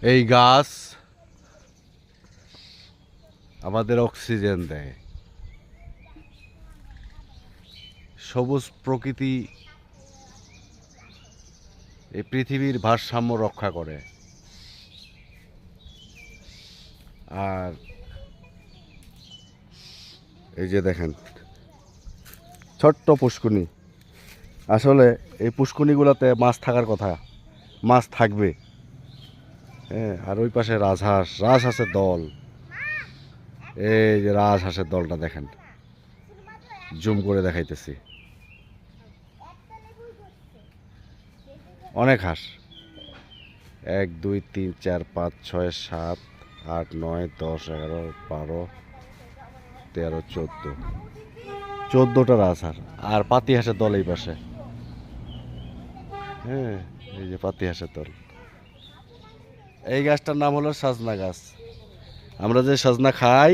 এই গাছ আমাদের অক্সিজেন দেয়, সবুজ প্রকৃতি এই পৃথিবীর ভারসাম্য রক্ষা করে। আর এই যে দেখেন ছোট্ট পুষ্কুনি, আসলে এই পুষ্কুনিগুলোতে মাছ থাকার কথা, মাছ থাকবে। হ্যাঁ, আর ওই পাশে রাজহাঁসের দল। এই যে রাজহাঁসের দলটা দেখেন, জুম করে দেখাইতেছি, অনেক হাঁস। 1 2 3 4 5 6 7 8 9 10 11 12 13 14টা রাজহাঁস আর পাতি হাঁসের দল এই পাশে। হ্যাঁ, এই যে পাতি হাঁসের দল। এই গাছটার নাম হলো সজনা গাছ। আমরা যে সজনা খাই,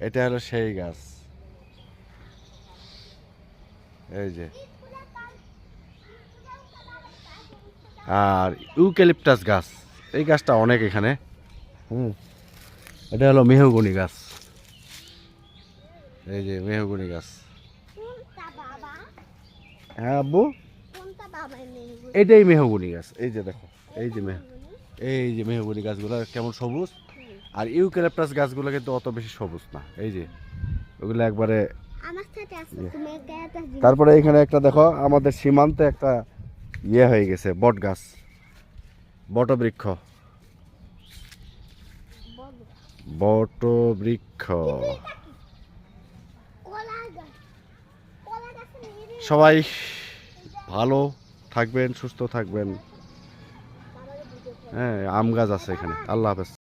এটা হলো সেই গাছ। এই যে, আর ইউক্যালিপটাস গাছ, এই গাছটা অনেক এখানে। এটা হলো মেহগনি গাছ। এই যে মেহগনি গাছ। হ্যাঁ আব্বু, এটাই মেহগনি গাছ। এই যে দেখো, এই যে মেহগনি গাছগুলো কেমন সবুজ, আর ইউক্যালিপটাস গাছগুলো কিন্তু অত বেশি সবুজ না। এই যে ওগুলো একবারে। তারপরে এখানে একটা দেখো, আমাদের সীমান্তে একটা হয়ে গেছে, বট গাছ, বটবৃক্ষ। বটবৃক্ষ। সবাই ভালো থাকবেন, সুস্থ থাকবেন। হ্যাঁ, আম গাছ আছে এখানে। আল্লাহ হাফেজ।